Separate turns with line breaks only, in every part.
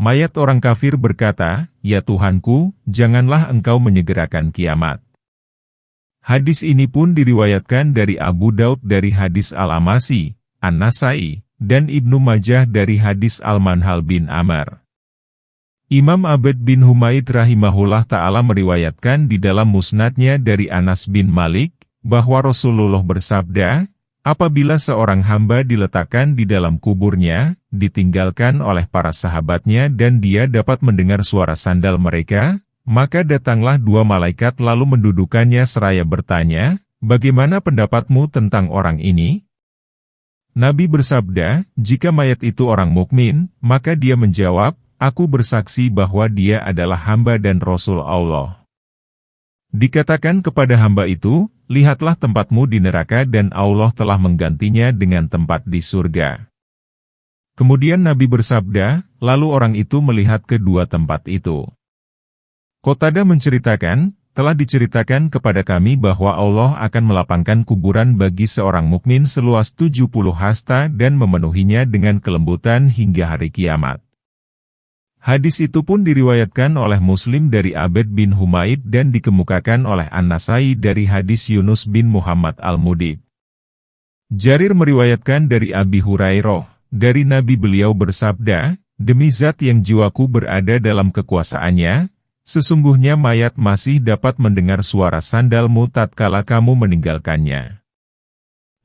Mayat orang kafir berkata, "Ya Tuhanku, janganlah engkau menyegerakan kiamat." Hadis ini pun diriwayatkan dari Abu Daud dari hadis Al-Amasi, An-Nasai, dan Ibnu Majah dari hadis Al-Manhal bin Amr. Imam Abd bin Humaid rahimahullah ta'ala meriwayatkan di dalam musnadnya dari Anas bin Malik, bahwa Rasulullah bersabda, apabila seorang hamba diletakkan di dalam kuburnya, ditinggalkan oleh para sahabatnya dan dia dapat mendengar suara sandal mereka, maka datanglah dua malaikat lalu mendudukannya seraya bertanya, "Bagaimana pendapatmu tentang orang ini?" Nabi bersabda, "Jika mayat itu orang mukmin, maka dia menjawab, 'Aku bersaksi bahwa dia adalah hamba dan Rasul Allah.' Dikatakan kepada hamba itu, 'Lihatlah tempatmu di neraka dan Allah telah menggantinya dengan tempat di surga.'" Kemudian Nabi bersabda, lalu orang itu melihat kedua tempat itu. Qatadah menceritakan, telah diceritakan kepada kami bahwa Allah akan melapangkan kuburan bagi seorang mukmin seluas 70 hasta dan memenuhinya dengan kelembutan hingga hari kiamat. Hadis itu pun diriwayatkan oleh Muslim dari Abd bin Humaid dan dikemukakan oleh An-Nasai dari hadis Yunus bin Muhammad Al-Mudib. Jarir meriwayatkan dari Abi Hurairah, dari Nabi beliau bersabda, "Demi zat yang jiwaku berada dalam kekuasaannya, sesungguhnya mayat masih dapat mendengar suara sandalmu tatkala kamu meninggalkannya.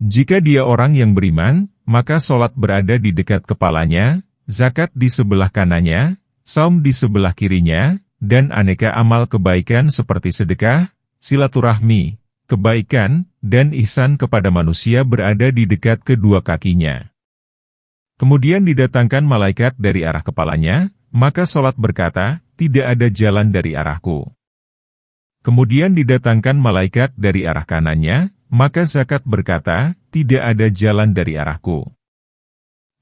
Jika dia orang yang beriman, maka sholat berada di dekat kepalanya, zakat di sebelah kanannya, saum di sebelah kirinya, dan aneka amal kebaikan seperti sedekah, silaturahmi, kebaikan, dan ihsan kepada manusia berada di dekat kedua kakinya. Kemudian didatangkan malaikat dari arah kepalanya, maka sholat berkata, 'Tidak ada jalan dari arahku.' Kemudian didatangkan malaikat dari arah kanannya, maka zakat berkata, 'Tidak ada jalan dari arahku.'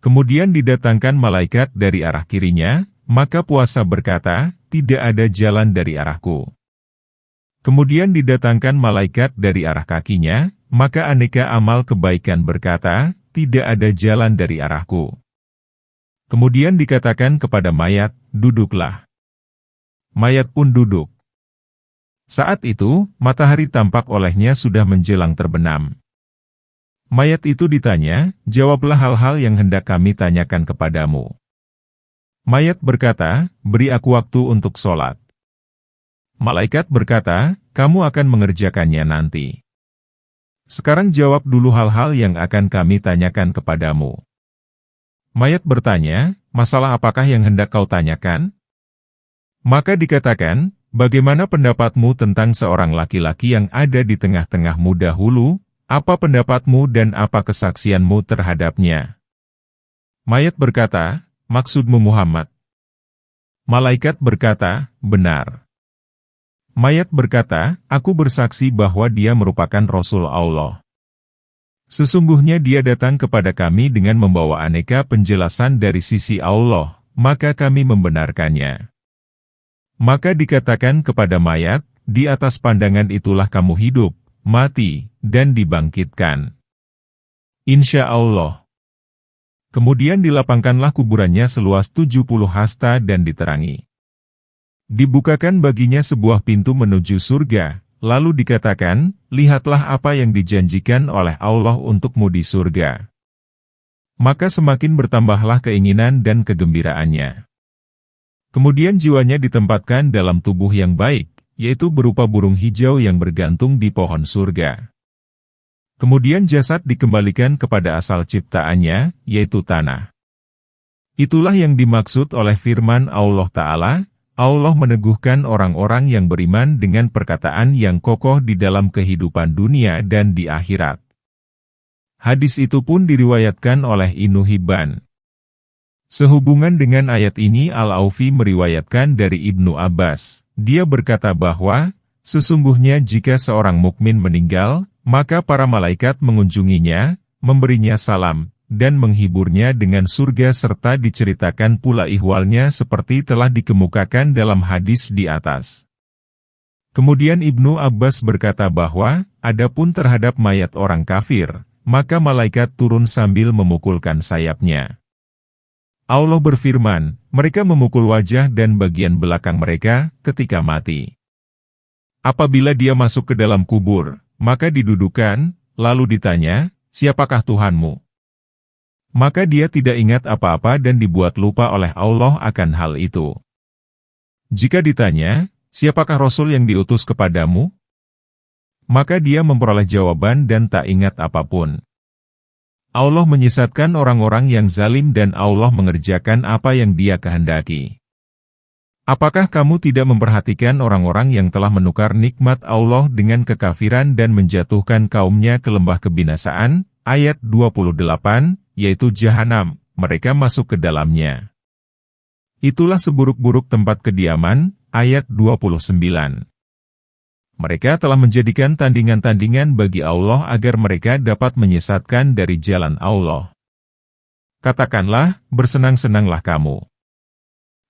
Kemudian didatangkan malaikat dari arah kirinya, maka puasa berkata, 'Tidak ada jalan dari arahku.' Kemudian didatangkan malaikat dari arah kakinya, maka aneka amal kebaikan berkata, 'Tidak ada jalan dari arahku.' Kemudian dikatakan kepada mayat, 'Duduklah.' Mayat pun duduk. Saat itu, matahari tampak olehnya sudah menjelang terbenam. Mayat itu ditanya, 'Jawablah hal-hal yang hendak kami tanyakan kepadamu.' Mayat berkata, 'Beri aku waktu untuk sholat.' Malaikat berkata, 'Kamu akan mengerjakannya nanti. Sekarang jawab dulu hal-hal yang akan kami tanyakan kepadamu.' Mayat bertanya, 'Masalah apakah yang hendak kau tanyakan?' Maka dikatakan, 'Bagaimana pendapatmu tentang seorang laki-laki yang ada di tengah-tengahmu dahulu? Apa pendapatmu dan apa kesaksianmu terhadapnya?' Mayat berkata, 'Maksudmu Muhammad?' Malaikat berkata, 'Benar.' Mayat berkata, 'Aku bersaksi bahwa dia merupakan Rasul Allah. Sesungguhnya dia datang kepada kami dengan membawa aneka penjelasan dari sisi Allah, maka kami membenarkannya.' Maka dikatakan kepada mayat, 'Di atas pandangan itulah kamu hidup, mati, dan dibangkitkan. Insya Allah.' Kemudian dilapangkanlah kuburannya seluas 70 hasta dan diterangi. Dibukakan baginya sebuah pintu menuju surga, lalu dikatakan, 'Lihatlah apa yang dijanjikan oleh Allah untukmu di surga.' Maka semakin bertambahlah keinginan dan kegembiraannya. Kemudian jiwanya ditempatkan dalam tubuh yang baik, yaitu berupa burung hijau yang bergantung di pohon surga. Kemudian jasad dikembalikan kepada asal ciptaannya, yaitu tanah. Itulah yang dimaksud oleh firman Allah Ta'ala, Allah meneguhkan orang-orang yang beriman dengan perkataan yang kokoh di dalam kehidupan dunia dan di akhirat. Hadis itu pun diriwayatkan oleh Ibnu Hibban. Sehubungan dengan ayat ini Al-Aufi meriwayatkan dari Ibnu Abbas, dia berkata bahwa, sesungguhnya jika seorang mukmin meninggal, maka para malaikat mengunjunginya, memberinya salam, dan menghiburnya dengan surga serta diceritakan pula ihwalnya seperti telah dikemukakan dalam hadis di atas. Kemudian Ibnu Abbas berkata bahwa, adapun terhadap mayat orang kafir, maka malaikat turun sambil memukulkan sayapnya. Allah berfirman, mereka memukul wajah dan bagian belakang mereka ketika mati. Apabila dia masuk ke dalam kubur, maka didudukan, lalu ditanya, siapakah Tuhanmu? Maka dia tidak ingat apa-apa dan dibuat lupa oleh Allah akan hal itu. Jika ditanya, siapakah Rasul yang diutus kepadamu? Maka dia memperoleh jawaban dan tak ingat apapun. Allah menyesatkan orang-orang yang zalim dan Allah mengerjakan apa yang Dia kehendaki. Apakah kamu tidak memperhatikan orang-orang yang telah menukar nikmat Allah dengan kekafiran dan menjatuhkan kaumnya ke lembah kebinasaan? Ayat 28, yaitu Jahanam, mereka masuk ke dalamnya. Itulah seburuk-buruk tempat kediaman, ayat 29. Mereka telah menjadikan tandingan-tandingan bagi Allah agar mereka dapat menyesatkan dari jalan Allah. Katakanlah, bersenang-senanglah kamu.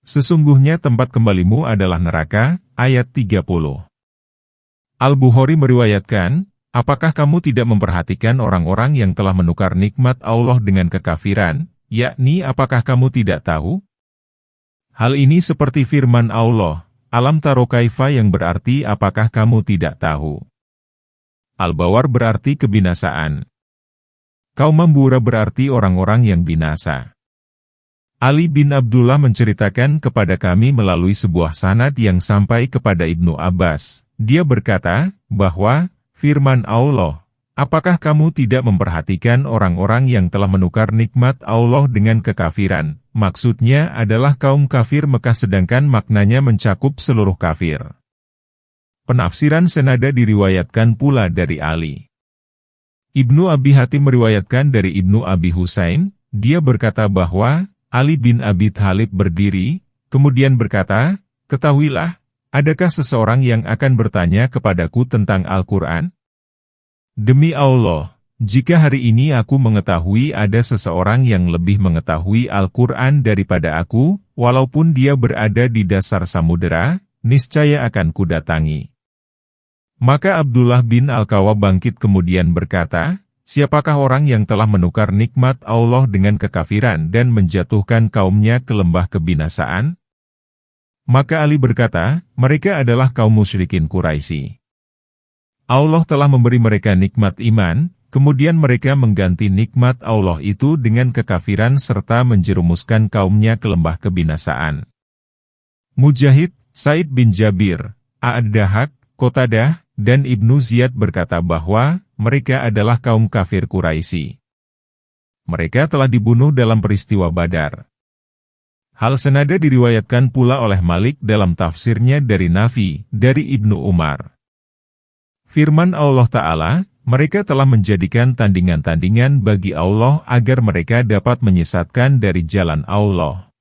Sesungguhnya tempat kembalimu adalah neraka, ayat 30. Al-Bukhari meriwayatkan, apakah kamu tidak memperhatikan orang-orang yang telah menukar nikmat Allah dengan kekafiran, yakni apakah kamu tidak tahu? Hal ini seperti firman Allah, Alam taro kaifa yang berarti apakah kamu tidak tahu. Al-Bawar berarti kebinasaan. Kaum Mambura berarti orang-orang yang binasa. Ali bin Abdullah menceritakan kepada kami melalui sebuah sanad yang sampai kepada Ibnu Abbas. Dia berkata, bahwa, firman Allah, apakah kamu tidak memperhatikan orang-orang yang telah menukar nikmat Allah dengan kekafiran? Maksudnya adalah kaum kafir Mekah sedangkan maknanya mencakup seluruh kafir. Penafsiran senada diriwayatkan pula dari Ali. Ibnu Abi Hatim meriwayatkan dari Ibnu Abi Husain, dia berkata bahwa, Ali bin Abi Thalib berdiri, kemudian berkata, ketahuilah, adakah seseorang yang akan bertanya kepadaku tentang Al-Quran? Demi Allah, jika hari ini aku mengetahui ada seseorang yang lebih mengetahui Al-Quran daripada aku, walaupun dia berada di dasar samudera, niscaya akan kudatangi. Maka Abdullah bin Al-Kawa bangkit kemudian berkata, siapakah orang yang telah menukar nikmat Allah dengan kekafiran dan menjatuhkan kaumnya ke lembah kebinasaan? Maka Ali berkata, mereka adalah kaum musyrikin Quraisy. Allah telah memberi mereka nikmat iman, kemudian mereka mengganti nikmat Allah itu dengan kekafiran serta menjerumuskan kaumnya ke lembah kebinasaan. Mujahid, Said bin Jabir, A'ad-Dahak, Qatadah, dan Ibnu Ziyad berkata bahwa mereka adalah kaum kafir Quraisy. Mereka telah dibunuh dalam peristiwa Badar. Hal senada diriwayatkan pula oleh Malik dalam tafsirnya dari Nafi, dari Ibnu Umar. Firman Allah Ta'ala, mereka telah menjadikan tandingan-tandingan bagi Allah agar mereka dapat menyesatkan dari jalan Allah.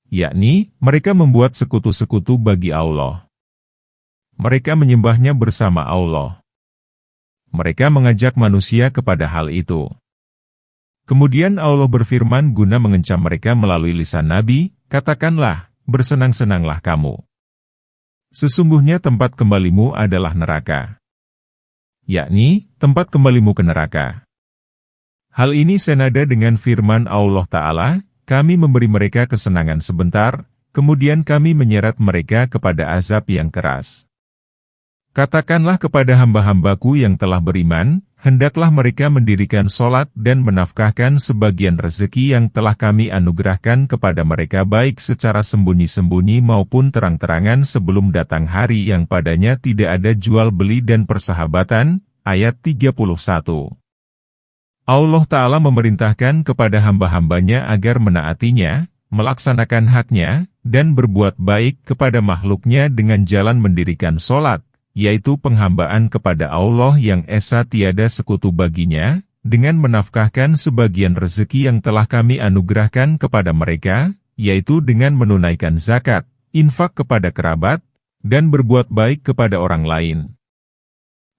Yakni, mereka membuat sekutu-sekutu bagi Allah. Mereka menyembahnya bersama Allah. Mereka mengajak manusia kepada hal itu. Kemudian Allah berfirman guna mengencam mereka melalui lisan Nabi, katakanlah, bersenang-senanglah kamu. Sesungguhnya tempat kembalimu adalah neraka. Yakni, tempat kembalimu ke neraka. Hal ini senada dengan firman Allah Ta'ala, kami memberi mereka kesenangan sebentar, kemudian kami menyeret mereka kepada azab yang keras. Katakanlah kepada hamba-hambaku yang telah beriman, hendaklah mereka mendirikan sholat dan menafkahkan sebagian rezeki yang telah kami anugerahkan kepada mereka baik secara sembunyi-sembunyi maupun terang-terangan sebelum datang hari yang padanya tidak ada jual beli dan persahabatan. Ayat 31. Allah Ta'ala memerintahkan kepada hamba-hambanya agar menaatinya, melaksanakan haknya, dan berbuat baik kepada makhluknya dengan jalan mendirikan sholat, yaitu penghambaan kepada Allah yang esa tiada sekutu baginya, dengan menafkahkan sebagian rezeki yang telah kami anugerahkan kepada mereka, yaitu dengan menunaikan zakat, infak kepada kerabat, dan berbuat baik kepada orang lain.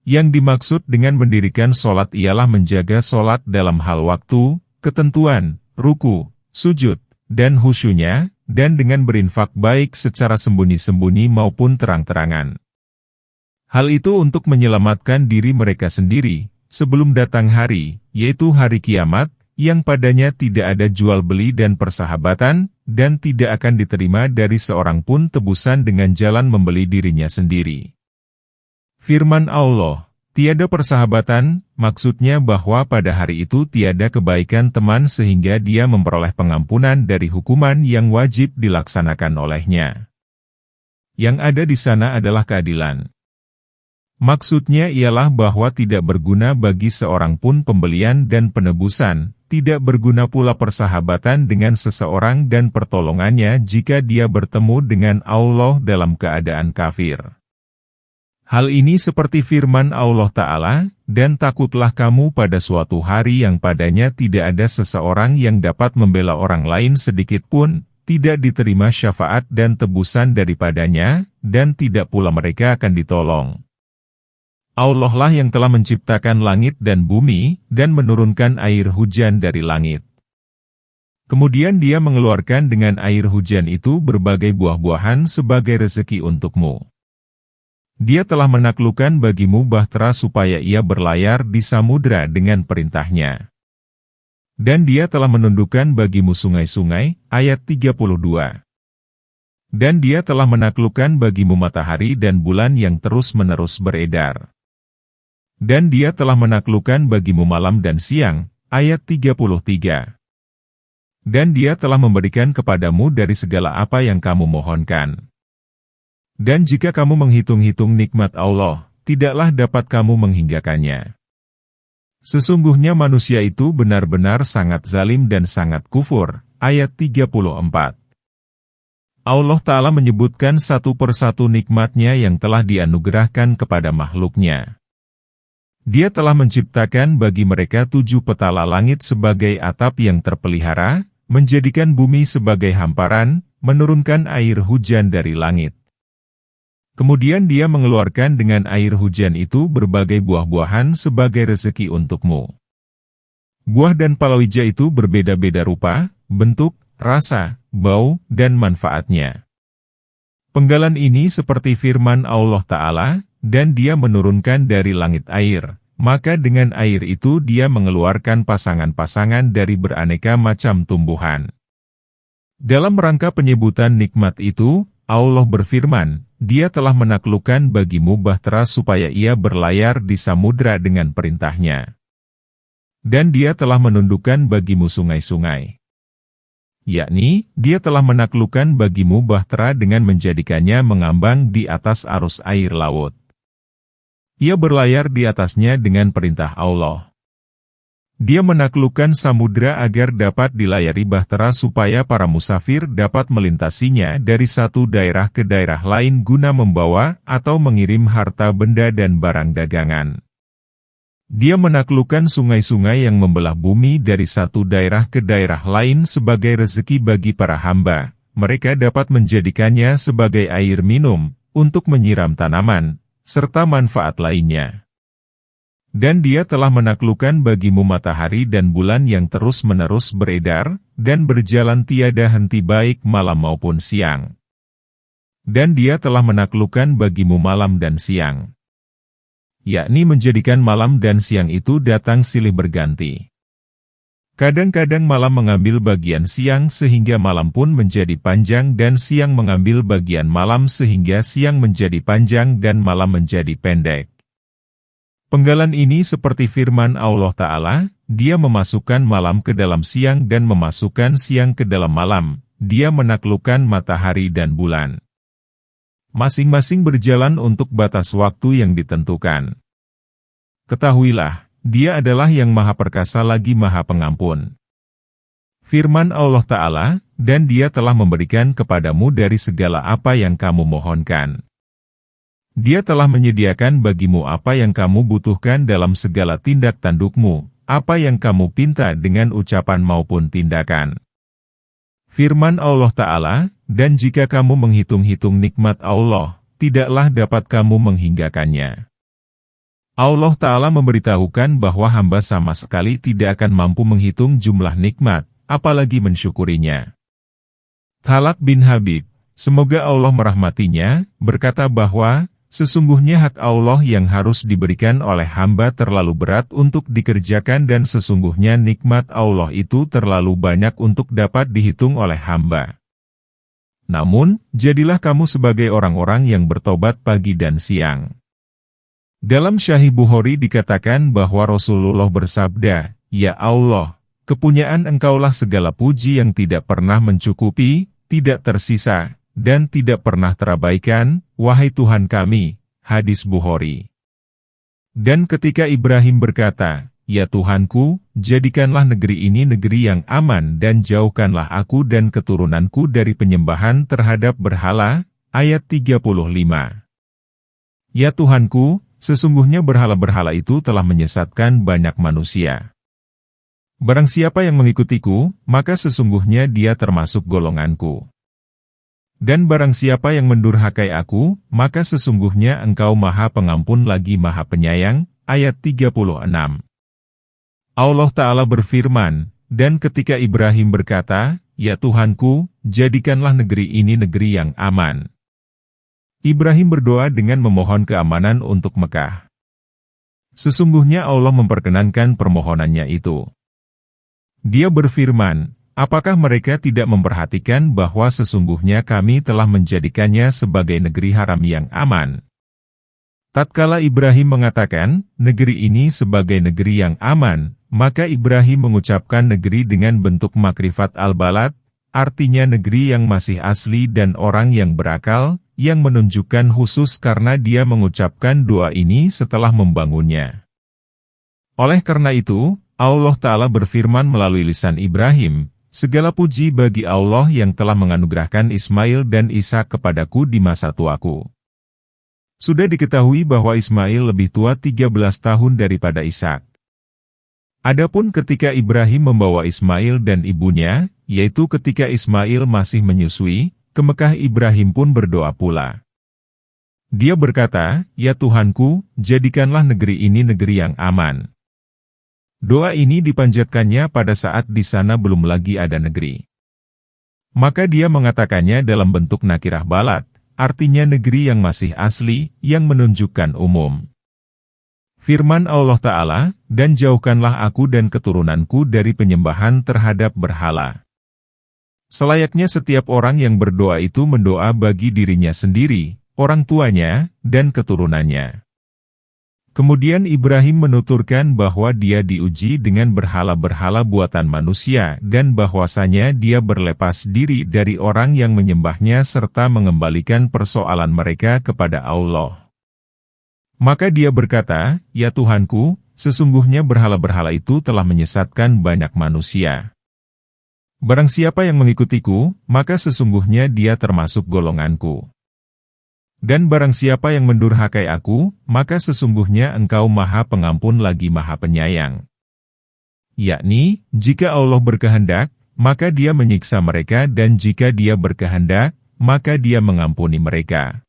Yang dimaksud dengan mendirikan sholat ialah menjaga sholat dalam hal waktu, ketentuan, ruku, sujud, dan khusyunya, dan dengan berinfak baik secara sembunyi-sembunyi maupun terang-terangan. Hal itu untuk menyelamatkan diri mereka sendiri, sebelum datang hari, yaitu hari kiamat, yang padanya tidak ada jual beli dan persahabatan, dan tidak akan diterima dari seorang pun tebusan dengan jalan membeli dirinya sendiri. Firman Allah, tiada persahabatan, maksudnya bahwa pada hari itu tiada kebaikan teman sehingga dia memperoleh pengampunan dari hukuman yang wajib dilaksanakan olehnya. Yang ada di sana adalah keadilan. Maksudnya ialah bahwa tidak berguna bagi seorang pun pembelian dan penebusan, tidak berguna pula persahabatan dengan seseorang dan pertolongannya jika dia bertemu dengan Allah dalam keadaan kafir. Hal ini seperti firman Allah Ta'ala, dan takutlah kamu pada suatu hari yang padanya tidak ada seseorang yang dapat membela orang lain sedikit pun, tidak diterima syafaat dan tebusan daripadanya, dan tidak pula mereka akan ditolong. Allah lah yang telah menciptakan langit dan bumi, dan menurunkan air hujan dari langit. Kemudian Dia mengeluarkan dengan air hujan itu berbagai buah-buahan sebagai rezeki untukmu. Dia telah menaklukkan bagimu bahtera supaya ia berlayar di samudra dengan perintahnya. Dan Dia telah menundukkan bagimu sungai-sungai, ayat 32. Dan Dia telah menaklukkan bagimu matahari dan bulan yang terus-menerus beredar. Dan Dia telah menaklukkan bagimu malam dan siang, ayat 33. Dan Dia telah memberikan kepadamu dari segala apa yang kamu mohonkan. Dan jika kamu menghitung-hitung nikmat Allah, tidaklah dapat kamu menghinggakannya. Sesungguhnya manusia itu benar-benar sangat zalim dan sangat kufur. Ayat 34. Allah Ta'ala menyebutkan satu persatu nikmat-Nya yang telah dianugerahkan kepada makhluk-Nya. Dia telah menciptakan bagi mereka 7 petala langit sebagai atap yang terpelihara, menjadikan bumi sebagai hamparan, menurunkan air hujan dari langit. Kemudian Dia mengeluarkan dengan air hujan itu berbagai buah-buahan sebagai rezeki untukmu. Buah dan palawija itu berbeda-beda rupa, bentuk, rasa, bau, dan manfaatnya. Penggalan ini seperti firman Allah Ta'ala, dan Dia menurunkan dari langit air, maka dengan air itu Dia mengeluarkan pasangan-pasangan dari beraneka macam tumbuhan. Dalam rangka penyebutan nikmat itu, Allah berfirman, Dia telah menaklukkan bagimu bahtera supaya ia berlayar di samudra dengan perintahnya. Dan Dia telah menundukkan bagimu sungai-sungai. Yakni, Dia telah menaklukkan bagimu bahtera dengan menjadikannya mengambang di atas arus air laut. Ia berlayar di atasnya dengan perintah Allah. Dia menaklukkan samudra agar dapat dilayari bahtera supaya para musafir dapat melintasinya dari satu daerah ke daerah lain guna membawa atau mengirim harta benda dan barang dagangan. Dia menaklukkan sungai-sungai yang membelah bumi dari satu daerah ke daerah lain sebagai rezeki bagi para hamba. Mereka dapat menjadikannya sebagai air minum, untuk menyiram tanaman, serta manfaat lainnya. Dan Dia telah menaklukkan bagimu matahari dan bulan yang terus-menerus beredar, dan berjalan tiada henti baik malam maupun siang. Dan Dia telah menaklukkan bagimu malam dan siang. Yakni menjadikan malam dan siang itu datang silih berganti. Kadang-kadang malam mengambil bagian siang sehingga malam pun menjadi panjang dan siang mengambil bagian malam sehingga siang menjadi panjang dan malam menjadi pendek. Penggalan ini seperti firman Allah Ta'ala, Dia memasukkan malam ke dalam siang dan memasukkan siang ke dalam malam, Dia menaklukkan matahari dan bulan. Masing-masing berjalan untuk batas waktu yang ditentukan. Ketahuilah, Dia adalah yang Maha Perkasa lagi Maha Pengampun. Firman Allah Ta'ala, dan Dia telah memberikan kepadamu dari segala apa yang kamu mohonkan. Dia telah menyediakan bagimu apa yang kamu butuhkan dalam segala tindak tandukmu, apa yang kamu pinta dengan ucapan maupun tindakan. Firman Allah Ta'ala, dan jika kamu menghitung-hitung nikmat Allah, tidaklah dapat kamu menghinggakannya. Allah Ta'ala memberitahukan bahwa hamba sama sekali tidak akan mampu menghitung jumlah nikmat, apalagi mensyukurinya. Talak bin Habib, semoga Allah merahmatinya, berkata bahwa, Sesungguhnya hak Allah yang harus diberikan oleh hamba terlalu berat untuk dikerjakan dan sesungguhnya nikmat Allah itu terlalu banyak untuk dapat dihitung oleh hamba. Namun, jadilah kamu sebagai orang-orang yang bertobat pagi dan siang. Dalam Sahih Bukhari dikatakan bahwa Rasulullah bersabda, "Ya Allah, kepunyaan Engkaulah segala puji yang tidak pernah mencukupi, tidak tersisa, dan tidak pernah terabaikan, wahai Tuhan kami." Hadis Bukhari. Dan ketika Ibrahim berkata, "Ya Tuhanku, jadikanlah negeri ini negeri yang aman dan jauhkanlah aku dan keturunanku dari penyembahan terhadap berhala." Ayat 35. Ya Tuhanku, sesungguhnya berhala-berhala itu telah menyesatkan banyak manusia. Barang siapa yang mengikutiku, maka sesungguhnya dia termasuk golonganku. Dan barang siapa yang mendurhakai aku, maka sesungguhnya Engkau Maha Pengampun lagi Maha Penyayang. Ayat 36. Allah Ta'ala berfirman, dan ketika Ibrahim berkata, "Ya Tuhanku, jadikanlah negeri ini negeri yang aman." Ibrahim berdoa dengan memohon keamanan untuk Mekah. Sesungguhnya Allah memperkenankan permohonannya itu. Dia berfirman, "Apakah mereka tidak memperhatikan bahwa sesungguhnya kami telah menjadikannya sebagai negeri haram yang aman?" Tatkala Ibrahim mengatakan, negeri ini sebagai negeri yang aman, maka Ibrahim mengucapkan negeri dengan bentuk makrifat al-balad, artinya negeri yang masih asli dan orang yang berakal, yang menunjukkan khusus karena dia mengucapkan doa ini setelah membangunnya. Oleh karena itu, Allah Ta'ala berfirman melalui lisan Ibrahim, "Segala puji bagi Allah yang telah menganugerahkan Ismail dan Ishak kepadaku di masa tuaku." Sudah diketahui bahwa Ismail lebih tua 13 tahun daripada Ishak. Adapun ketika Ibrahim membawa Ismail dan ibunya, yaitu ketika Ismail masih menyusui, ke Mekah Ibrahim pun berdoa pula. Dia berkata, "Ya Tuhanku, jadikanlah negeri ini negeri yang aman." Doa ini dipanjatkannya pada saat di sana belum lagi ada negeri. Maka dia mengatakannya dalam bentuk nakirah balad, artinya negeri yang masih asli, yang menunjukkan umum. Firman Allah Ta'ala, "Dan jauhkanlah aku dan keturunanku dari penyembahan terhadap berhala." Selayaknya setiap orang yang berdoa itu mendoa bagi dirinya sendiri, orang tuanya, dan keturunannya. Kemudian Ibrahim menuturkan bahwa dia diuji dengan berhala-berhala buatan manusia dan bahwasanya dia berlepas diri dari orang yang menyembahnya serta mengembalikan persoalan mereka kepada Allah. Maka dia berkata, "Ya Tuhanku, sesungguhnya berhala-berhala itu telah menyesatkan banyak manusia. Barang siapa yang mengikutiku, maka sesungguhnya dia termasuk golonganku. Dan barang siapa yang mendurhakai aku, maka sesungguhnya Engkau Maha Pengampun lagi Maha Penyayang." Yakni, jika Allah berkehendak, maka Dia menyiksa mereka dan jika Dia berkehendak, maka Dia mengampuni mereka.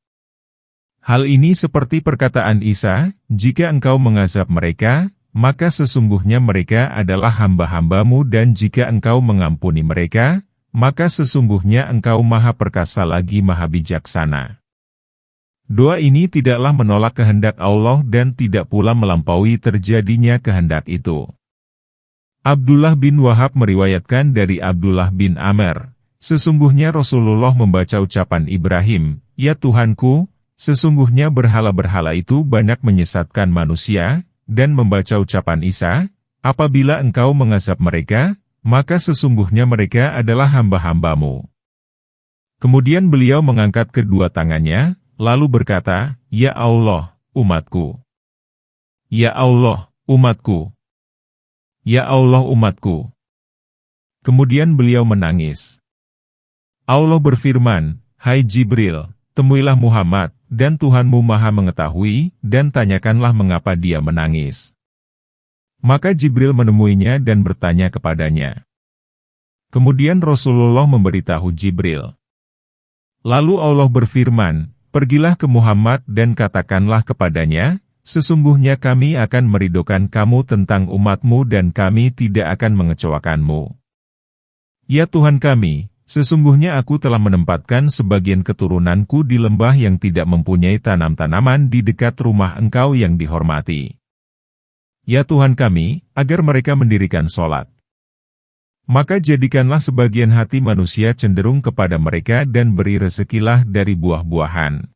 Hal ini seperti perkataan Isa, "Jika Engkau mengazab mereka, maka sesungguhnya mereka adalah hamba-hambamu dan jika Engkau mengampuni mereka, maka sesungguhnya Engkau Maha Perkasa lagi Maha Bijaksana." Doa ini tidaklah menolak kehendak Allah dan tidak pula melampaui terjadinya kehendak itu. Abdullah bin Wahab meriwayatkan dari Abdullah bin Amr, sesungguhnya Rasulullah membaca ucapan Ibrahim, "Ya Tuhanku, sesungguhnya berhala-berhala itu banyak menyesatkan manusia," dan membaca ucapan Isa, "Apabila Engkau mengazab mereka, maka sesungguhnya mereka adalah hamba-hambamu." Kemudian beliau mengangkat kedua tangannya, lalu berkata, "Ya Allah, umatku. Ya Allah, umatku. Ya Allah, umatku." Kemudian beliau menangis. Allah berfirman, "Hai Jibril, temuilah Muhammad, dan Tuhanmu Maha Mengetahui, dan tanyakanlah mengapa dia menangis." Maka Jibril menemuinya dan bertanya kepadanya. Kemudian Rasulullah memberitahu Jibril. Lalu Allah berfirman, "Pergilah ke Muhammad dan katakanlah kepadanya, sesungguhnya kami akan meridhokan kamu tentang umatmu dan kami tidak akan mengecewakanmu. Ya Tuhan kami, sesungguhnya aku telah menempatkan sebagian keturunanku di lembah yang tidak mempunyai tanam-tanaman di dekat rumah Engkau yang dihormati. Ya Tuhan kami, agar mereka mendirikan sholat. Maka jadikanlah sebagian hati manusia cenderung kepada mereka dan beri rezekilah dari buah-buahan.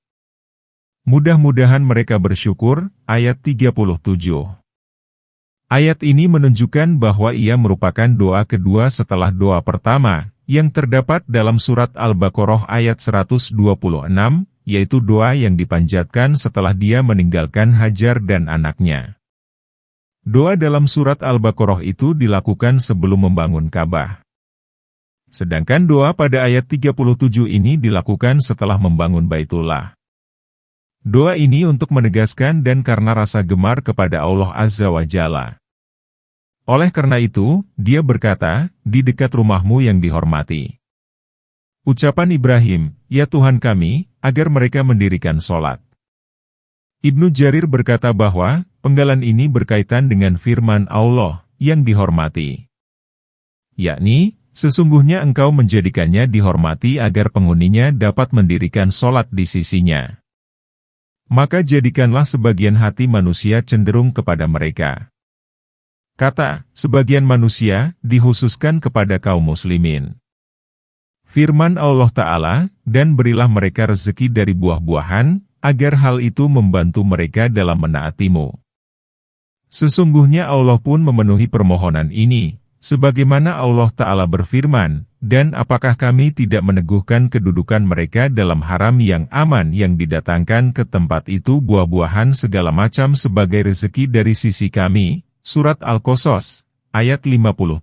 Mudah-mudahan mereka bersyukur. Ayat 37. Ayat ini menunjukkan bahwa ia merupakan doa kedua setelah doa pertama, yang terdapat dalam surat Al-Baqarah ayat 126, yaitu doa yang dipanjatkan setelah dia meninggalkan Hajar dan anaknya. Doa dalam surat Al-Baqarah itu dilakukan sebelum membangun Ka'bah. Sedangkan doa pada ayat 37 ini dilakukan setelah membangun Baitullah. Doa ini untuk menegaskan dan karena rasa gemar kepada Allah Azza wa Jalla. Oleh karena itu, dia berkata, di dekat rumahmu yang dihormati. Ucapan Ibrahim, ya Tuhan kami, agar mereka mendirikan sholat. Ibnu Jarir berkata bahwa, penggalan ini berkaitan dengan firman Allah, yang dihormati. Yakni, sesungguhnya engkau menjadikannya dihormati agar penghuninya dapat mendirikan sholat di sisinya. Maka jadikanlah sebagian hati manusia cenderung kepada mereka. Kata, sebagian manusia, dikhususkan kepada kaum muslimin. Firman Allah Ta'ala, dan berilah mereka rezeki dari buah-buahan, agar hal itu membantu mereka dalam menaatimu. Sesungguhnya Allah pun memenuhi permohonan ini, sebagaimana Allah Ta'ala berfirman, dan apakah kami tidak meneguhkan kedudukan mereka dalam haram yang aman yang didatangkan ke tempat itu buah-buahan segala macam sebagai rezeki dari sisi kami, Surat Al-Qasas, ayat 57.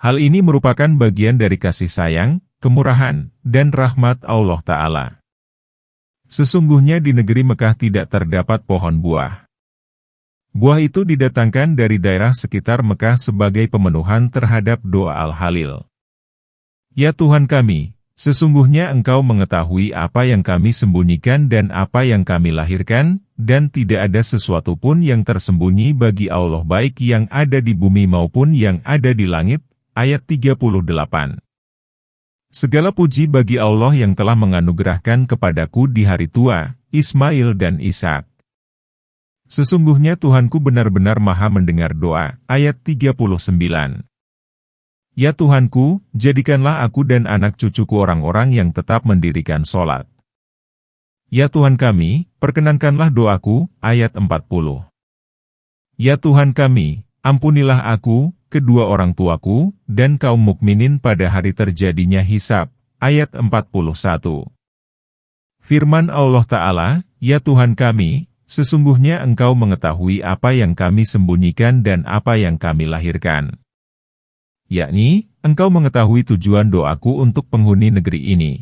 Hal ini merupakan bagian dari kasih sayang, kemurahan, dan rahmat Allah Ta'ala. Sesungguhnya di negeri Mekah tidak terdapat pohon buah. Buah itu didatangkan dari daerah sekitar Mekah sebagai pemenuhan terhadap doa Al-Halil. Ya Tuhan kami, sesungguhnya Engkau mengetahui apa yang kami sembunyikan dan apa yang kami lahirkan, dan tidak ada sesuatu pun yang tersembunyi bagi Allah baik yang ada di bumi maupun yang ada di langit. Ayat 38. Segala puji bagi Allah yang telah menganugerahkan kepadaku di hari tua, Ismail dan Ishak. Sesungguhnya Tuhanku benar-benar maha mendengar doa. Ayat 39. Ya Tuhanku, jadikanlah aku dan anak cucuku orang-orang yang tetap mendirikan sholat. Ya Tuhan kami, perkenankanlah doaku. Ayat 40. Ya Tuhan kami, ampunilah aku, kedua orang tuaku, dan kaum mukminin pada hari terjadinya hisab. Ayat 41. Firman Allah Ta'ala, ya Tuhan kami, sesungguhnya Engkau mengetahui apa yang kami sembunyikan dan apa yang kami lahirkan. Yakni, Engkau mengetahui tujuan doaku untuk penghuni negeri ini.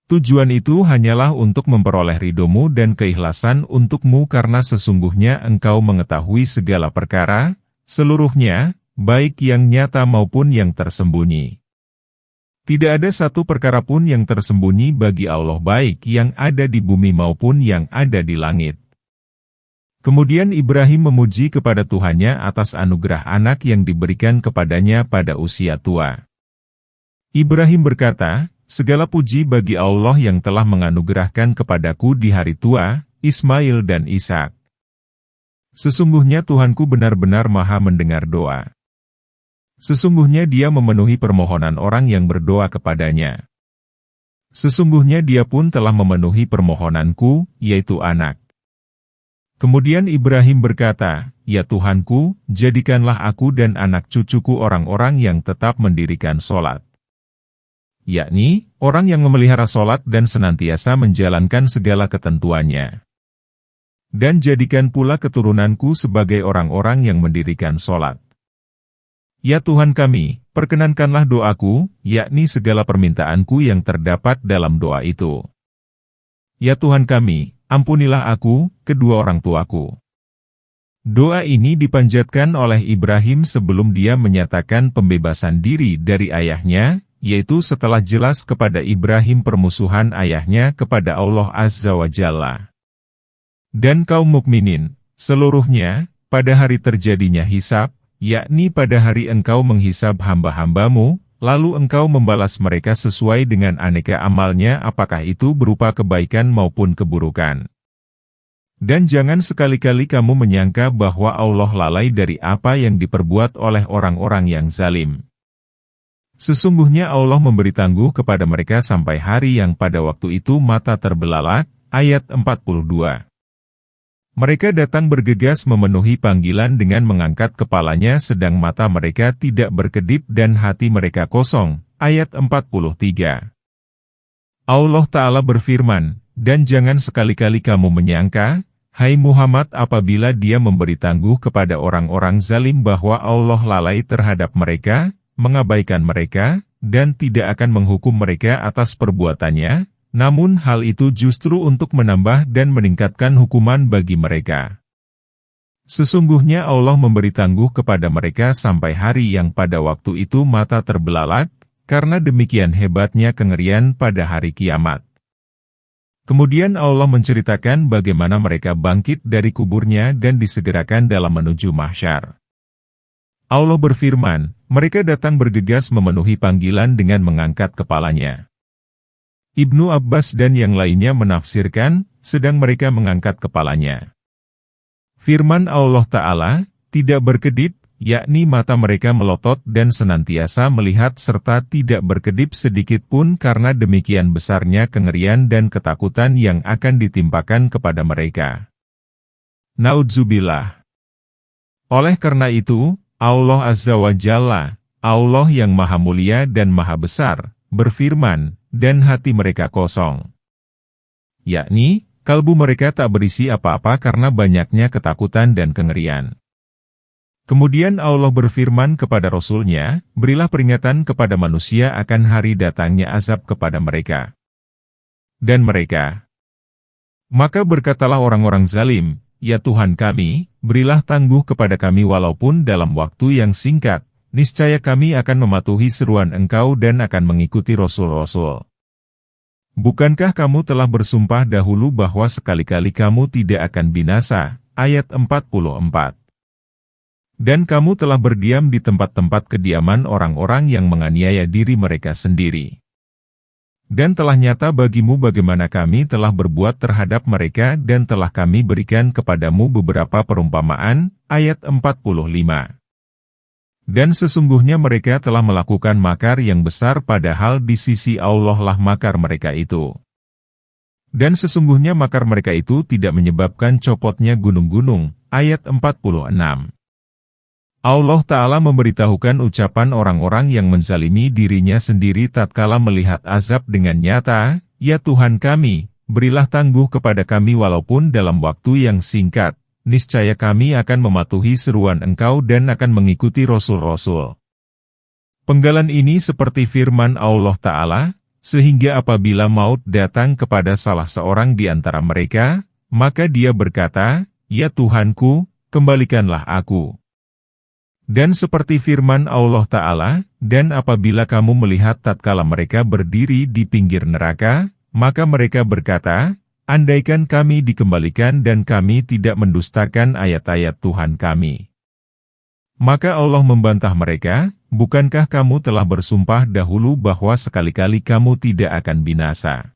Tujuan itu hanyalah untuk memperoleh ridho-Mu dan keikhlasan untuk-Mu karena sesungguhnya Engkau mengetahui segala perkara, seluruhnya, baik yang nyata maupun yang tersembunyi. Tidak ada satu perkara pun yang tersembunyi bagi Allah baik yang ada di bumi maupun yang ada di langit. Kemudian Ibrahim memuji kepada Tuhannya atas anugerah anak yang diberikan kepadanya pada usia tua. Ibrahim berkata, segala puji bagi Allah yang telah menganugerahkan kepadaku di hari tua, Ismail dan Ishak. Sesungguhnya Tuhanku benar-benar maha mendengar doa. Sesungguhnya Dia memenuhi permohonan orang yang berdoa kepadanya. Sesungguhnya Dia pun telah memenuhi permohonanku, yaitu anak. Kemudian Ibrahim berkata, ya Tuhanku, jadikanlah aku dan anak cucuku orang-orang yang tetap mendirikan sholat. Yakni, orang yang memelihara sholat dan senantiasa menjalankan segala ketentuannya. Dan jadikan pula keturunanku sebagai orang-orang yang mendirikan sholat. Ya Tuhan kami, perkenankanlah doaku, yakni segala permintaanku yang terdapat dalam doa itu. Ya Tuhan kami, ampunilah aku, kedua orang tuaku. Doa ini dipanjatkan oleh Ibrahim sebelum dia menyatakan pembebasan diri dari ayahnya, yaitu setelah jelas kepada Ibrahim permusuhan ayahnya kepada Allah Azza wa Jalla. Dan kaum mukminin, seluruhnya, pada hari terjadinya hisab, yakni pada hari engkau menghisab hamba-hambamu, lalu engkau membalas mereka sesuai dengan aneka amalnya, apakah itu berupa kebaikan maupun keburukan. Dan jangan sekali-kali kamu menyangka bahwa Allah lalai dari apa yang diperbuat oleh orang-orang yang zalim. Sesungguhnya Allah memberi tangguh kepada mereka sampai hari yang pada waktu itu mata terbelalak. Ayat 42. Mereka datang bergegas memenuhi panggilan dengan mengangkat kepalanya sedang mata mereka tidak berkedip dan hati mereka kosong. Ayat 43. Allah Ta'ala berfirman, dan jangan sekali-kali kamu menyangka, hai Muhammad, apabila dia memberi tangguh kepada orang-orang zalim bahwa Allah lalai terhadap mereka, mengabaikan mereka, dan tidak akan menghukum mereka atas perbuatannya. Namun hal itu justru untuk menambah dan meningkatkan hukuman bagi mereka. Sesungguhnya Allah memberi tangguh kepada mereka sampai hari yang pada waktu itu mata terbelalak, karena demikian hebatnya kengerian pada hari kiamat. Kemudian Allah menceritakan bagaimana mereka bangkit dari kuburnya dan disegerakan dalam menuju mahsyar. Allah berfirman, mereka datang bergegas memenuhi panggilan dengan mengangkat kepalanya. Ibnu Abbas dan yang lainnya menafsirkan, sedang mereka mengangkat kepalanya. Firman Allah Ta'ala, tidak berkedip, yakni mata mereka melotot dan senantiasa melihat serta tidak berkedip sedikit pun karena demikian besarnya kengerian dan ketakutan yang akan ditimpakan kepada mereka. Naudzubillah. Oleh karena itu, Allah Azza wa Jalla, Allah yang Maha Mulia dan Maha Besar, berfirman, dan hati mereka kosong. Yakni, kalbu mereka tak berisi apa-apa karena banyaknya ketakutan dan kengerian. Kemudian Allah berfirman kepada Rasul-Nya, berilah peringatan kepada manusia akan hari datangnya azab kepada mereka. Dan mereka. Maka berkatalah orang-orang zalim, ya Tuhan kami, berilah tangguh kepada kami walaupun dalam waktu yang singkat. Niscaya kami akan mematuhi seruan Engkau dan akan mengikuti Rasul-Rasul. Bukankah kamu telah bersumpah dahulu bahwa sekali-kali kamu tidak akan binasa? Ayat 44. Dan kamu telah berdiam di tempat-tempat kediaman orang-orang yang menganiaya diri mereka sendiri. Dan telah nyata bagimu bagaimana kami telah berbuat terhadap mereka dan telah kami berikan kepadamu beberapa perumpamaan. Ayat 45. Dan sesungguhnya mereka telah melakukan makar yang besar padahal di sisi Allah lah makar mereka itu. Dan sesungguhnya makar mereka itu tidak menyebabkan copotnya gunung-gunung. Ayat 46. Allah Ta'ala memberitahukan ucapan orang-orang yang menzalimi dirinya sendiri tatkala melihat azab dengan nyata, ya Tuhan kami, berilah tangguh kepada kami walaupun dalam waktu yang singkat. Niscaya kami akan mematuhi seruan Engkau dan akan mengikuti Rasul-Rasul. Penggalan ini seperti firman Allah Ta'ala, sehingga apabila maut datang kepada salah seorang di antara mereka, maka dia berkata, ya Tuhanku, kembalikanlah aku. Dan seperti firman Allah Ta'ala, dan apabila kamu melihat tatkala mereka berdiri di pinggir neraka, maka mereka berkata, andaikan kami dikembalikan dan kami tidak mendustakan ayat-ayat Tuhan kami. Maka Allah membantah mereka, bukankah kamu telah bersumpah dahulu bahwa sekali-kali kamu tidak akan binasa?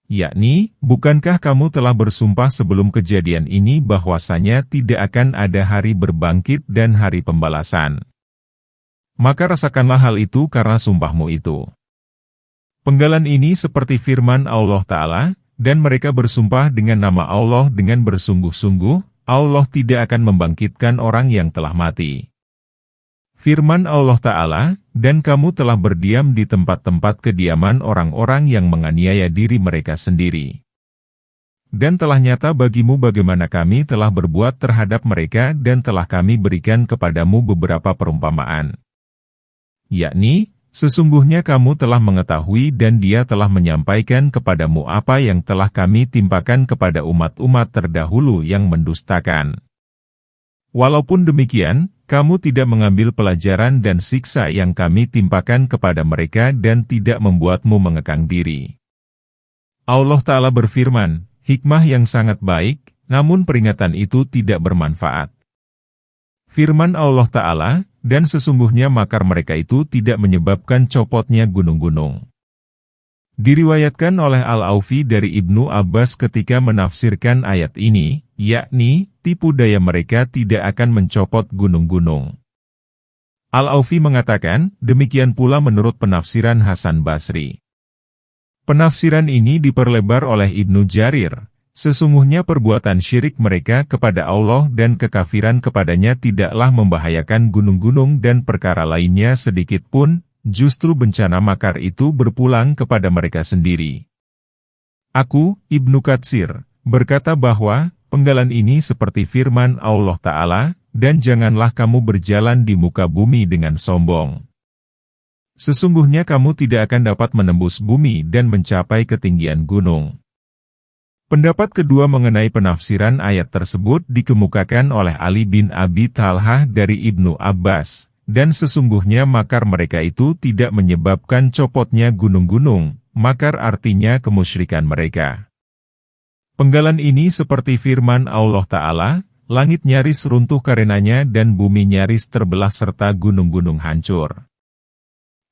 Yakni, bukankah kamu telah bersumpah sebelum kejadian ini bahwasanya tidak akan ada hari berbangkit dan hari pembalasan? Maka rasakanlah hal itu karena sumpahmu itu. Penggalan ini seperti firman Allah Ta'ala, dan mereka bersumpah dengan nama Allah dengan bersungguh-sungguh, Allah tidak akan membangkitkan orang yang telah mati. Firman Allah Ta'ala, dan kamu telah berdiam di tempat-tempat kediaman orang-orang yang menganiaya diri mereka sendiri. Dan telah nyata bagimu bagaimana kami telah berbuat terhadap mereka dan telah kami berikan kepadamu beberapa perumpamaan. Yakni, sesungguhnya kamu telah mengetahui dan dia telah menyampaikan kepadamu apa yang telah kami timpakan kepada umat-umat terdahulu yang mendustakan. Walaupun demikian, kamu tidak mengambil pelajaran dan siksa yang kami timpakan kepada mereka dan tidak membuatmu mengekang diri. Allah Ta'ala berfirman, hikmah yang sangat baik, namun peringatan itu tidak bermanfaat. Firman Allah Ta'ala, dan sesungguhnya makar mereka itu tidak menyebabkan copotnya gunung-gunung. Diriwayatkan oleh Al-Aufi dari Ibnu Abbas ketika menafsirkan ayat ini, yakni, tipu daya mereka tidak akan mencopot gunung-gunung. Al-Aufi mengatakan, demikian pula menurut penafsiran Hasan Basri. Penafsiran ini diperlebar oleh Ibnu Jarir. Sesungguhnya perbuatan syirik mereka kepada Allah dan kekafiran kepadanya tidaklah membahayakan gunung-gunung dan perkara lainnya sedikit pun, justru bencana makar itu berpulang kepada mereka sendiri. Aku, Ibnu Katsir, berkata bahwa, penggalan ini seperti firman Allah Ta'ala, dan janganlah kamu berjalan di muka bumi dengan sombong. Sesungguhnya kamu tidak akan dapat menembus bumi dan mencapai ketinggian gunung. Pendapat kedua mengenai penafsiran ayat tersebut dikemukakan oleh Ali bin Abi Thalhah dari Ibnu Abbas, dan sesungguhnya makar mereka itu tidak menyebabkan copotnya gunung-gunung, makar artinya kemusyrikan mereka. Penggalan ini seperti firman Allah Ta'ala, langit nyaris runtuh karenanya dan bumi nyaris terbelah serta gunung-gunung hancur.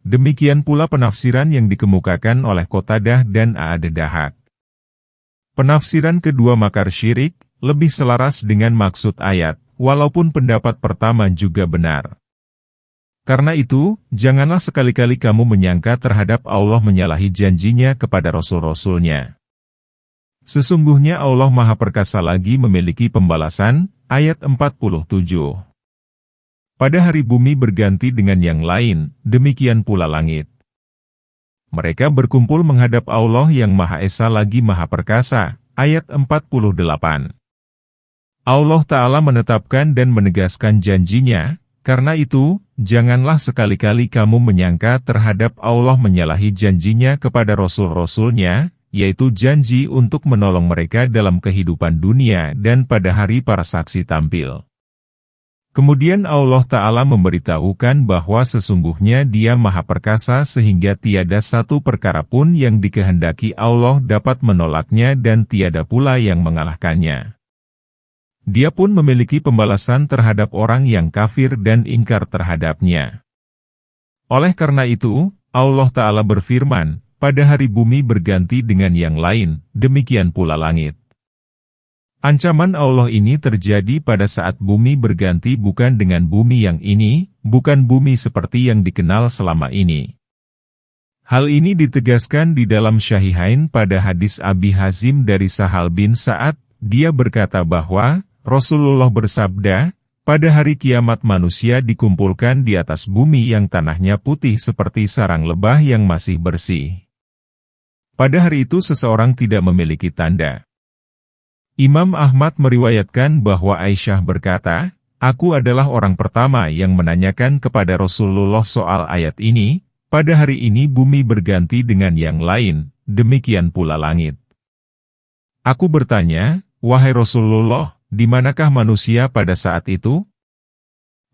Demikian pula penafsiran yang dikemukakan oleh Qatadah dan A'ad-Dahak. Penafsiran kedua makar syirik, lebih selaras dengan maksud ayat, walaupun pendapat pertama juga benar. Karena itu, janganlah sekali-kali kamu menyangka terhadap Allah menyalahi janjinya kepada Rasul-Rasulnya. Sesungguhnya Allah Maha Perkasa lagi memiliki pembalasan, ayat 47. Pada hari bumi berganti dengan yang lain, demikian pula langit. Mereka berkumpul menghadap Allah yang Maha Esa lagi Maha Perkasa, ayat 48. Allah Ta'ala menetapkan dan menegaskan janjinya, karena itu, janganlah sekali-kali kamu menyangka terhadap Allah menyalahi janjinya kepada Rasul-Rasulnya, yaitu janji untuk menolong mereka dalam kehidupan dunia dan pada hari para saksi tampil. Kemudian Allah Ta'ala memberitahukan bahwa sesungguhnya Dia Maha Perkasa sehingga tiada satu perkara pun yang dikehendaki Allah dapat menolaknya dan tiada pula yang mengalahkannya. Dia pun memiliki pembalasan terhadap orang yang kafir dan ingkar terhadapnya. Oleh karena itu, Allah Ta'ala berfirman, pada hari bumi berganti dengan yang lain, demikian pula langit. Ancaman Allah ini terjadi pada saat bumi berganti bukan dengan bumi yang ini, bukan bumi seperti yang dikenal selama ini. Hal ini ditegaskan di dalam Syahihain pada hadis Abi Hazim dari Sahal bin Sa'ad, dia berkata bahwa, Rasulullah bersabda, pada hari kiamat manusia dikumpulkan di atas bumi yang tanahnya putih seperti sarang lebah yang masih bersih. Pada hari itu seseorang tidak memiliki tanda. Imam Ahmad meriwayatkan bahwa Aisyah berkata, aku adalah orang pertama yang menanyakan kepada Rasulullah soal ayat ini, pada hari ini bumi berganti dengan yang lain, demikian pula langit. Aku bertanya, wahai Rasulullah, di manakah manusia pada saat itu?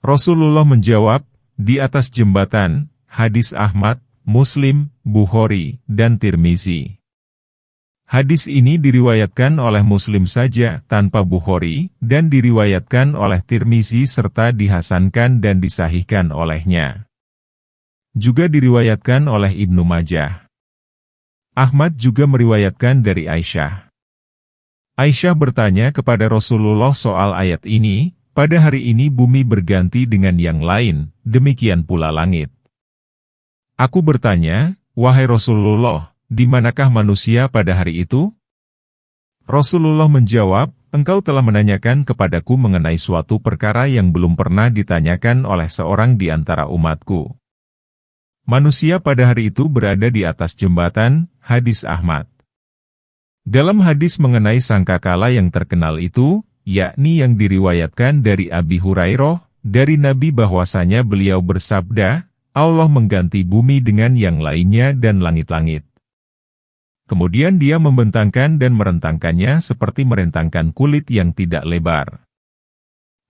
Rasulullah menjawab, di atas jembatan, hadis Ahmad, Muslim, Bukhari, dan Tirmizi. Hadis ini diriwayatkan oleh Muslim saja tanpa Bukhari, dan diriwayatkan oleh Tirmizi serta dihasankan dan disahihkan olehnya. Juga diriwayatkan oleh Ibnu Majah. Ahmad juga meriwayatkan dari Aisyah. Aisyah bertanya kepada Rasulullah soal ayat ini, pada hari ini bumi berganti dengan yang lain, demikian pula langit. Aku bertanya, wahai Rasulullah, di manakah manusia pada hari itu? Rasulullah menjawab, engkau telah menanyakan kepadaku mengenai suatu perkara yang belum pernah ditanyakan oleh seorang di antara umatku. Manusia pada hari itu berada di atas jembatan, hadis Ahmad. Dalam hadis mengenai sangkakala yang terkenal itu, yakni yang diriwayatkan dari Abi Hurairah, dari Nabi bahwasanya beliau bersabda, Allah mengganti bumi dengan yang lainnya dan langit-langit. Kemudian dia membentangkan dan merentangkannya seperti merentangkan kulit yang tidak lebar.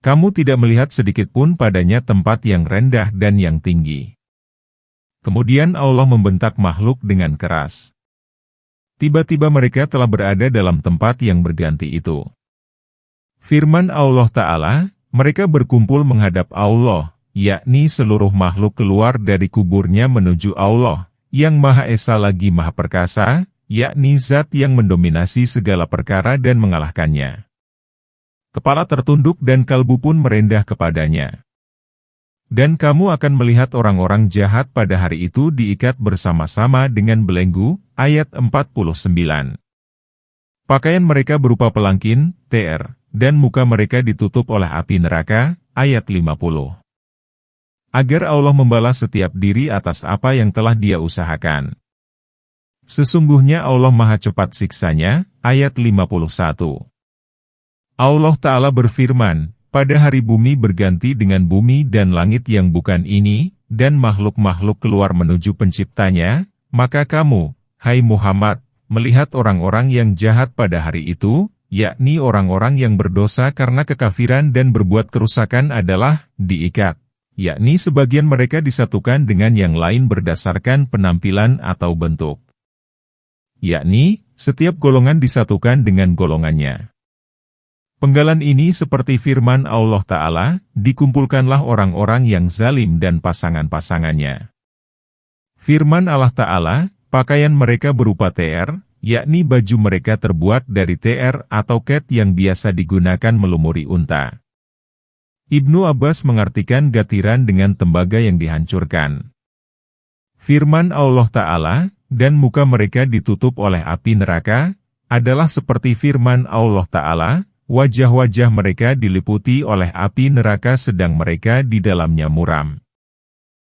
Kamu tidak melihat sedikitpun padanya tempat yang rendah dan yang tinggi. Kemudian Allah membentak makhluk dengan keras. Tiba-tiba mereka telah berada dalam tempat yang berganti itu. Firman Allah Ta'ala, mereka berkumpul menghadap Allah, yakni seluruh makhluk keluar dari kuburnya menuju Allah, yang Maha Esa lagi Maha Perkasa, yakni zat yang mendominasi segala perkara dan mengalahkannya. Kepala tertunduk dan kalbu pun merendah kepadanya. Dan kamu akan melihat orang-orang jahat pada hari itu diikat bersama-sama dengan belenggu, ayat 49. Pakaian mereka berupa pelangkin, TR, dan muka mereka ditutup oleh api neraka, ayat 50. Agar Allah membalas setiap diri atas apa yang telah dia usahakan. Sesungguhnya Allah Maha Cepat siksanya, ayat 51. Allah Ta'ala berfirman, pada hari bumi berganti dengan bumi dan langit yang bukan ini, dan makhluk-makhluk keluar menuju penciptanya, maka kamu, hai Muhammad, melihat orang-orang yang jahat pada hari itu, yakni orang-orang yang berdosa karena kekafiran dan berbuat kerusakan adalah diikat, yakni sebagian mereka disatukan dengan yang lain berdasarkan penampilan atau bentuk. Yakni, setiap golongan disatukan dengan golongannya. Penggalan ini seperti firman Allah Ta'ala, dikumpulkanlah orang-orang yang zalim dan pasangan-pasangannya. Firman Allah Ta'ala, pakaian mereka berupa TR, yakni baju mereka terbuat dari TR atau ket yang biasa digunakan melumuri unta. Ibnu Abbas mengartikan gatiran dengan tembaga yang dihancurkan. Firman Allah Ta'ala, dan muka mereka ditutup oleh api neraka, adalah seperti firman Allah Ta'ala, wajah-wajah mereka diliputi oleh api neraka sedang mereka di dalamnya muram.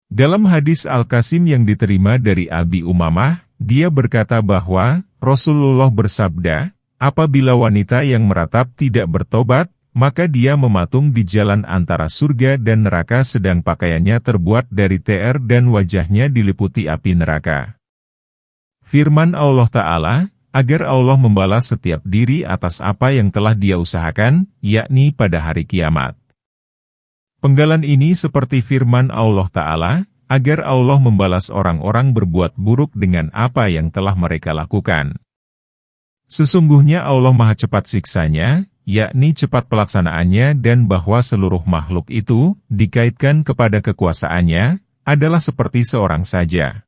Dalam hadis Al-Qasim yang diterima dari Abi Umamah, dia berkata bahwa, Rasulullah bersabda, apabila wanita yang meratap tidak bertobat, maka dia mematung di jalan antara surga dan neraka sedang pakaiannya terbuat dari TR dan wajahnya diliputi api neraka. Firman Allah Ta'ala, agar Allah membalas setiap diri atas apa yang telah dia usahakan, yakni pada hari kiamat. Penggalan ini seperti firman Allah Ta'ala, agar Allah membalas orang-orang berbuat buruk dengan apa yang telah mereka lakukan. Sesungguhnya Allah Maha Cepat siksanya, yakni cepat pelaksanaannya dan bahwa seluruh makhluk itu, dikaitkan kepada kekuasaannya, adalah seperti seorang saja.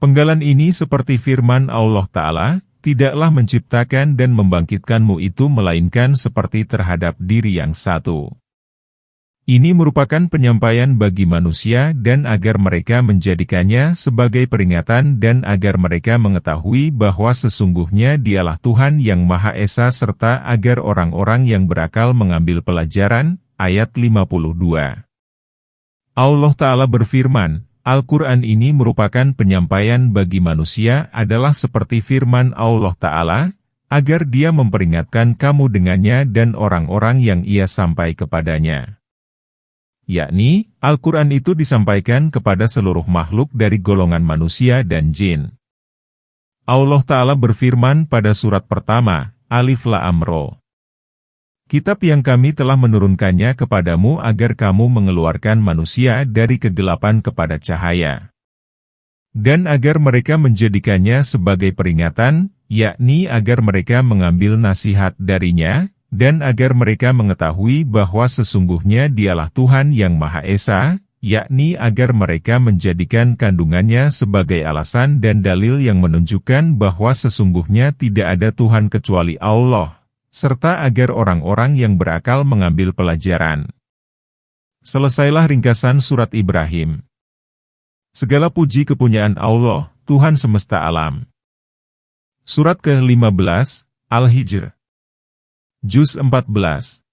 Penggalan ini seperti firman Allah Ta'ala, tidaklah menciptakan dan membangkitkanmu itu melainkan seperti terhadap diri yang satu. Ini merupakan penyampaian bagi manusia dan agar mereka menjadikannya sebagai peringatan dan agar mereka mengetahui bahwa sesungguhnya dialah Tuhan yang Maha Esa serta agar orang-orang yang berakal mengambil pelajaran, ayat 52. Allah Ta'ala berfirman, Al-Quran ini merupakan penyampaian bagi manusia adalah seperti firman Allah Ta'ala, agar dia memperingatkan kamu dengannya dan orang-orang yang ia sampai kepadanya. Yakni, Al-Quran itu disampaikan kepada seluruh makhluk dari golongan manusia dan jin. Allah Ta'ala berfirman pada surat pertama, Alif Lam Ra. Kitab yang kami telah menurunkannya kepadamu agar kamu mengeluarkan manusia dari kegelapan kepada cahaya. Dan agar mereka menjadikannya sebagai peringatan, yakni agar mereka mengambil nasihat darinya, dan agar mereka mengetahui bahwa sesungguhnya dialah Tuhan yang Maha Esa, yakni agar mereka menjadikan kandungannya sebagai alasan dan dalil yang menunjukkan bahwa sesungguhnya tidak ada Tuhan kecuali Allah, serta agar orang-orang yang berakal mengambil pelajaran. Selesailah ringkasan surat Ibrahim. Segala puji kepunyaan Allah, Tuhan semesta alam. Surat ke-15, Al-Hijr. Juz 14.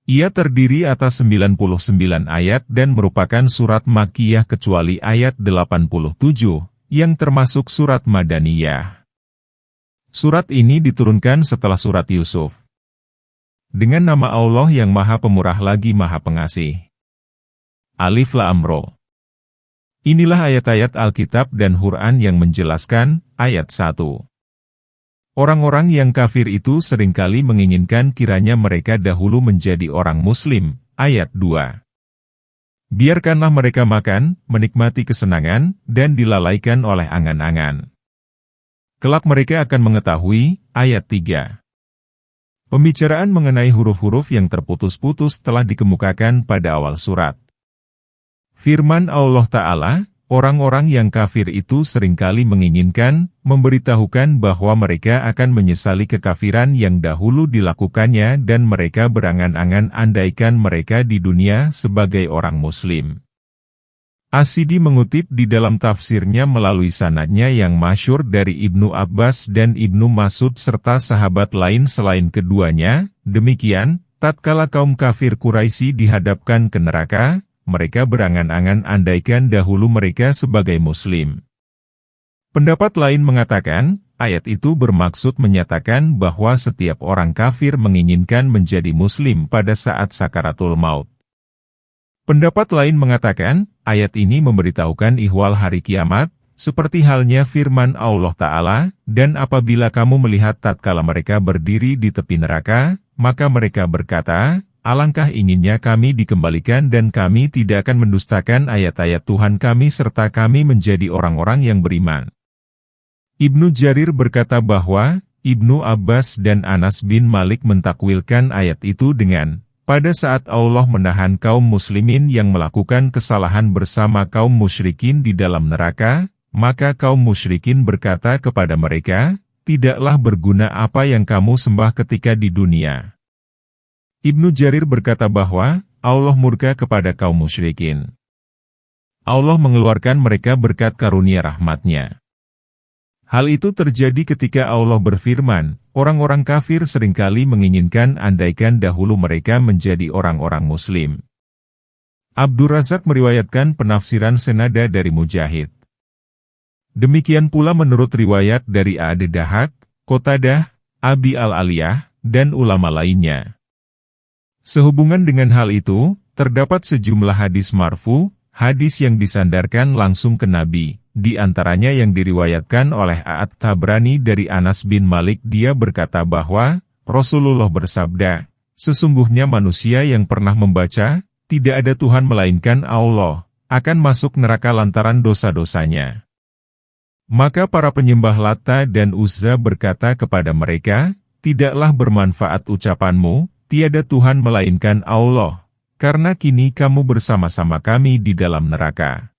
Ia terdiri atas 99 ayat dan merupakan surat Makkiyah kecuali ayat 87, yang termasuk surat Madaniyah. Surat ini diturunkan setelah surat Yusuf. Dengan nama Allah yang Maha Pemurah lagi Maha Pengasih. Alif Lam Ra. Inilah ayat-ayat Alkitab dan Quran yang menjelaskan, ayat 1. Orang-orang yang kafir itu seringkali menginginkan kiranya mereka dahulu menjadi orang Muslim, ayat 2. Biarkanlah mereka makan, menikmati kesenangan, dan dilalaikan oleh angan-angan. Kelak mereka akan mengetahui, ayat 3. Pembicaraan mengenai huruf-huruf yang terputus-putus telah dikemukakan pada awal surat. Firman Allah Ta'ala, orang-orang yang kafir itu seringkali menginginkan, memberitahukan bahwa mereka akan menyesali kekafiran yang dahulu dilakukannya dan mereka berangan-angan andaikan mereka di dunia sebagai orang muslim. As-Sidi mengutip di dalam tafsirnya melalui sanadnya yang masyhur dari Ibnu Abbas dan Ibnu Mas'ud serta sahabat lain selain keduanya, demikian, tatkala kaum kafir Quraisy dihadapkan ke neraka, mereka berangan-angan andaikan dahulu mereka sebagai muslim. Pendapat lain mengatakan, ayat itu bermaksud menyatakan bahwa setiap orang kafir menginginkan menjadi muslim pada saat sakaratul maut. Pendapat lain mengatakan, ayat ini memberitahukan ihwal hari kiamat, seperti halnya firman Allah Ta'ala, dan apabila kamu melihat tatkala mereka berdiri di tepi neraka, maka mereka berkata, alangkah inginnya kami dikembalikan dan kami tidak akan mendustakan ayat-ayat Tuhan kami serta kami menjadi orang-orang yang beriman. Ibnu Jarir berkata bahwa, Ibnu Abbas dan Anas bin Malik mentakwilkan ayat itu dengan, pada saat Allah menahan kaum muslimin yang melakukan kesalahan bersama kaum musyrikin di dalam neraka, maka kaum musyrikin berkata kepada mereka, tidaklah berguna apa yang kamu sembah ketika di dunia. Ibnu Jarir berkata bahwa, Allah murka kepada kaum musyrikin. Allah mengeluarkan mereka berkat karunia rahmat-Nya. Hal itu terjadi ketika Allah berfirman, orang-orang kafir seringkali menginginkan andaikan dahulu mereka menjadi orang-orang muslim. Abdur Razak meriwayatkan penafsiran senada dari Mujahid. Demikian pula menurut riwayat dari Ad-Dahak, Qatadah, Abi Al-Aliyah, dan ulama lainnya. Sehubungan dengan hal itu, terdapat sejumlah hadis marfu, hadis yang disandarkan langsung ke Nabi, di antaranya yang diriwayatkan oleh At-Tabrani dari Anas bin Malik. Dia berkata bahwa, Rasulullah bersabda, sesungguhnya manusia yang pernah membaca, tidak ada Tuhan melainkan Allah, akan masuk neraka lantaran dosa-dosanya. Maka para penyembah Lata dan Uzza berkata kepada mereka, tidaklah bermanfaat ucapanmu, tiada Tuhan melainkan Allah, karena kini kamu bersama-sama kami di dalam neraka.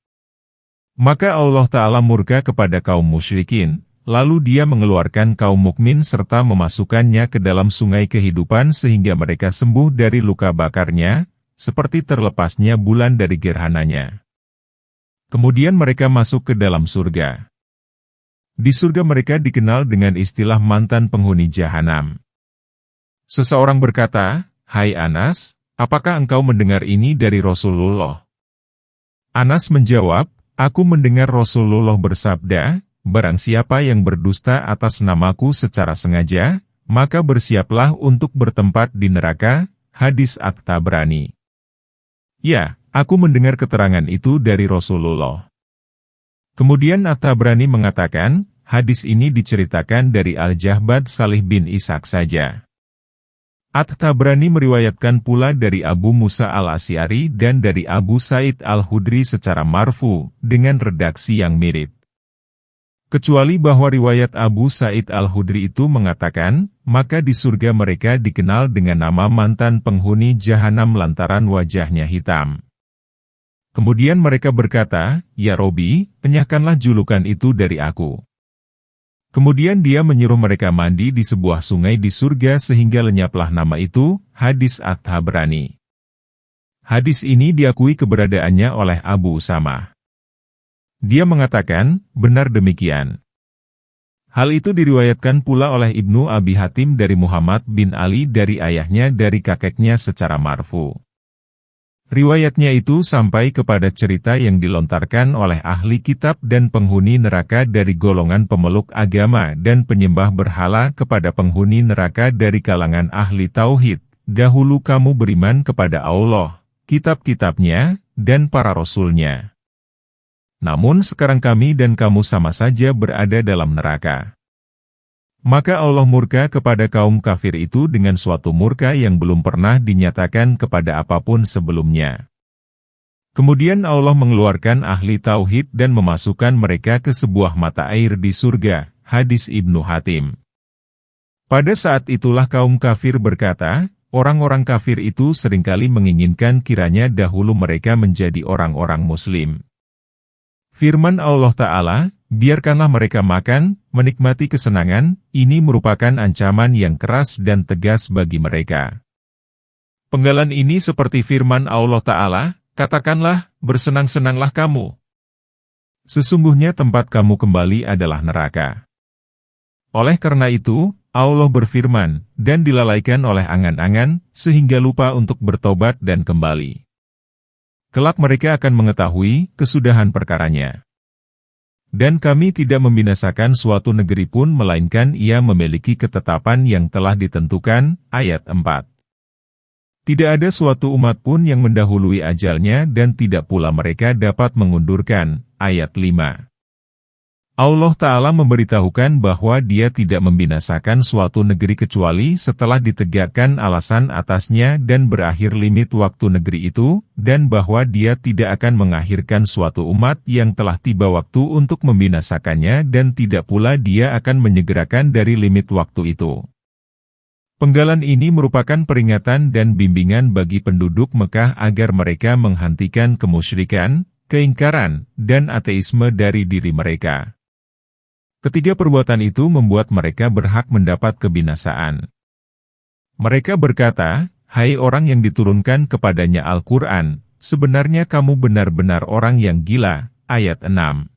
Maka Allah Ta'ala murka kepada kaum musyrikin, lalu Dia mengeluarkan kaum mukmin serta memasukkannya ke dalam sungai kehidupan sehingga mereka sembuh dari luka bakarnya, seperti terlepasnya bulan dari gerhananya. Kemudian mereka masuk ke dalam surga. Di surga mereka dikenal dengan istilah mantan penghuni jahanam. Seseorang berkata, "Hai Anas, apakah engkau mendengar ini dari Rasulullah?" Anas menjawab, "Aku mendengar Rasulullah bersabda, barang siapa yang berdusta atas namaku secara sengaja, maka bersiaplah untuk bertempat di neraka." Hadis At-Tabrani. Ya, aku mendengar keterangan itu dari Rasulullah. Kemudian At-Tabrani mengatakan, hadis ini diceritakan dari Al-Jahbad Salih bin Ishaq saja. At-Tabrani meriwayatkan pula dari Abu Musa al-Asy'ari dan dari Abu Sa'id al-Khudri secara marfu, dengan redaksi yang mirip. Kecuali bahwa riwayat Abu Sa'id al-Khudri itu mengatakan, maka di surga mereka dikenal dengan nama mantan penghuni jahanam lantaran wajahnya hitam. Kemudian mereka berkata, "Ya Robi, enyahkanlah julukan itu dari aku." Kemudian Dia menyuruh mereka mandi di sebuah sungai di surga sehingga lenyaplah nama itu. Hadis At-Tabrani. Hadis ini diakui keberadaannya oleh Abu Usamah. Dia mengatakan, benar demikian. Hal itu diriwayatkan pula oleh Ibnu Abi Hatim dari Muhammad bin Ali dari ayahnya dari kakeknya secara marfu. Riwayatnya itu sampai kepada cerita yang dilontarkan oleh ahli kitab dan penghuni neraka dari golongan pemeluk agama dan penyembah berhala kepada penghuni neraka dari kalangan ahli tauhid. Dahulu kamu beriman kepada Allah, kitab-kitabnya, dan para rasulnya. Namun sekarang kami dan kamu sama saja berada dalam neraka. Maka Allah murka kepada kaum kafir itu dengan suatu murka yang belum pernah dinyatakan kepada apapun sebelumnya. Kemudian Allah mengeluarkan ahli tauhid dan memasukkan mereka ke sebuah mata air di surga. Hadis Ibnu Hatim. Pada saat itulah kaum kafir berkata, orang-orang kafir itu seringkali menginginkan kiranya dahulu mereka menjadi orang-orang Muslim. Firman Allah Ta'ala, biarkanlah mereka makan, menikmati kesenangan, ini merupakan ancaman yang keras dan tegas bagi mereka. Penggalan ini seperti firman Allah Ta'ala, katakanlah, bersenang-senanglah kamu. Sesungguhnya tempat kamu kembali adalah neraka. Oleh karena itu, Allah berfirman, dan dilalaikan oleh angan-angan, sehingga lupa untuk bertobat dan kembali. Kelak mereka akan mengetahui kesudahan perkaranya. Dan kami tidak membinasakan suatu negeri pun melainkan ia memiliki ketetapan yang telah ditentukan, ayat 4. Tidak ada suatu umat pun yang mendahului ajalnya dan tidak pula mereka dapat mengundurkan, ayat 5. Allah Ta'ala memberitahukan bahwa Dia tidak membinasakan suatu negeri kecuali setelah ditegakkan alasan atasnya dan berakhir limit waktu negeri itu, dan bahwa Dia tidak akan mengakhirkan suatu umat yang telah tiba waktu untuk membinasakannya dan tidak pula Dia akan menyegerakan dari limit waktu itu. Penggalan ini merupakan peringatan dan bimbingan bagi penduduk Mekah agar mereka menghentikan kemusyrikan, keingkaran, dan ateisme dari diri mereka. Ketiga perbuatan itu membuat mereka berhak mendapat kebinasaan. Mereka berkata, "Hai orang yang diturunkan kepadanya Al-Quran, sebenarnya kamu benar-benar orang yang gila." Ayat 6.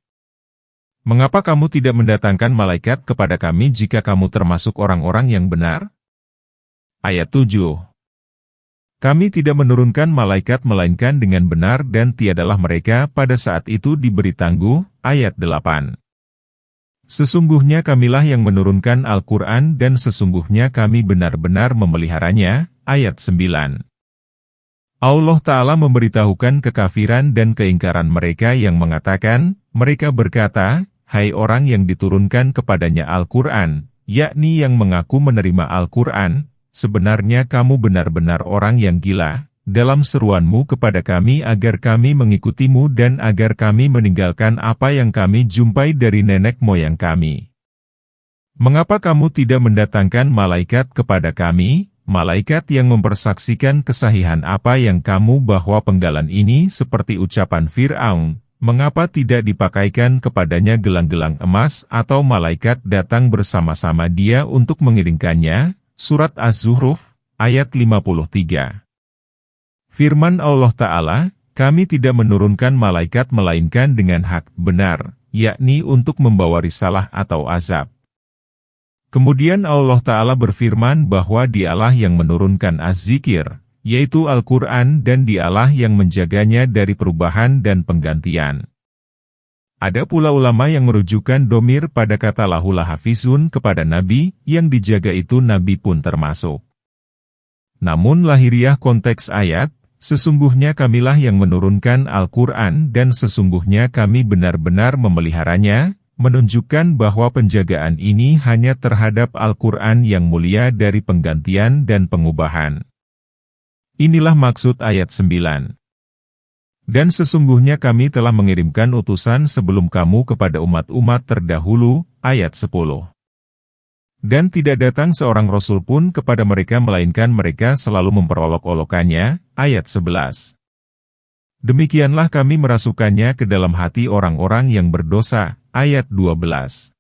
Mengapa kamu tidak mendatangkan malaikat kepada kami jika kamu termasuk orang-orang yang benar? Ayat 7. Kami tidak menurunkan malaikat melainkan dengan benar dan tiadalah mereka pada saat itu diberi tangguh. Ayat 8. Sesungguhnya kamilah yang menurunkan Al-Quran dan sesungguhnya kami benar-benar memeliharanya. Ayat 9. Allah Ta'ala memberitahukan kekafiran dan keingkaran mereka yang mengatakan, mereka berkata, "Hai orang yang diturunkan kepadanya Al-Quran," yakni yang mengaku menerima Al-Quran, "sebenarnya kamu benar-benar orang yang gila, dalam seruanmu kepada kami agar kami mengikutimu dan agar kami meninggalkan apa yang kami jumpai dari nenek moyang kami. Mengapa kamu tidak mendatangkan malaikat kepada kami, malaikat yang mempersaksikan kesahihan apa yang kamu bahwa penggalan ini seperti ucapan Fir'aun, mengapa tidak dipakaikan kepadanya gelang-gelang emas atau malaikat datang bersama-sama dia untuk mengiringkannya?" Surat Az-Zuhruf, ayat 53. Firman Allah Ta'ala, kami tidak menurunkan malaikat melainkan dengan hak benar, yakni untuk membawa risalah atau azab. Kemudian Allah Ta'ala berfirman bahwa Dialah yang menurunkan Az-Zikir, yaitu Al-Quran dan Dialah yang menjaganya dari perubahan dan penggantian. Ada pula ulama yang merujukan domir pada kata lahul hafizun kepada Nabi, yang dijaga itu Nabi pun termasuk. Namun lahiriah konteks ayat, sesungguhnya kamilah yang menurunkan Al-Quran dan sesungguhnya kami benar-benar memeliharanya, menunjukkan bahwa penjagaan ini hanya terhadap Al-Quran yang mulia dari penggantian dan pengubahan. Inilah maksud ayat 9. Dan sesungguhnya kami telah mengirimkan utusan sebelum kamu kepada umat-umat terdahulu, ayat 10. Dan tidak datang seorang Rasul pun kepada mereka melainkan mereka selalu memperolok-olokannya, ayat 11. Demikianlah kami merasukannya ke dalam hati orang-orang yang berdosa, ayat 12.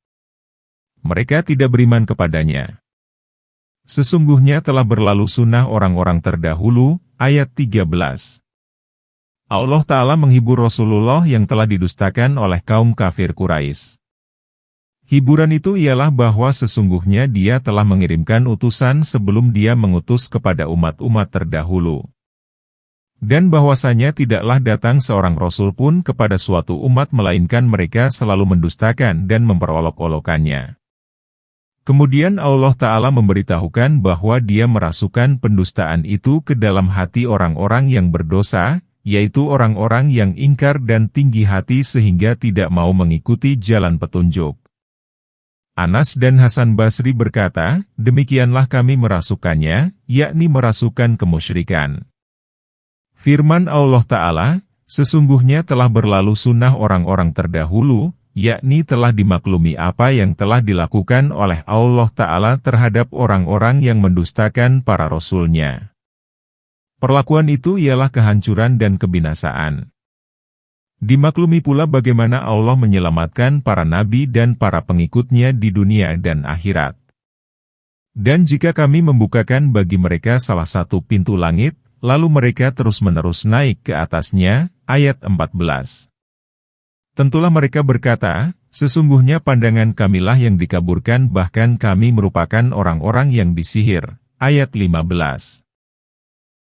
Mereka tidak beriman kepadanya. Sesungguhnya telah berlalu sunnah orang-orang terdahulu, ayat 13. Allah Ta'ala menghibur Rasulullah yang telah didustakan oleh kaum kafir Quraisy. Hiburan itu ialah bahwa sesungguhnya dia telah mengirimkan utusan sebelum dia mengutus kepada umat-umat terdahulu. Dan bahwasanya tidaklah datang seorang Rasul pun kepada suatu umat melainkan mereka selalu mendustakan dan memperolok-olokannya. Kemudian Allah Ta'ala memberitahukan bahwa dia merasukan pendustaan itu ke dalam hati orang-orang yang berdosa, yaitu orang-orang yang ingkar dan tinggi hati sehingga tidak mau mengikuti jalan petunjuk. Anas dan Hasan Basri berkata, demikianlah kami merasukannya, yakni merasukan kemusyrikan. Firman Allah Ta'ala, sesungguhnya telah berlalu sunnah orang-orang terdahulu, yakni telah dimaklumi apa yang telah dilakukan oleh Allah Ta'ala terhadap orang-orang yang mendustakan para rasul-Nya. Perlakuan itu ialah kehancuran dan kebinasaan. Dimaklumi pula bagaimana Allah menyelamatkan para nabi dan para pengikutnya di dunia dan akhirat. Dan jika kami membukakan bagi mereka salah satu pintu langit, lalu mereka terus-menerus naik ke atasnya, ayat 14. Tentulah mereka berkata, sesungguhnya pandangan kamilah yang dikaburkan bahkan kami merupakan orang-orang yang disihir, ayat 15.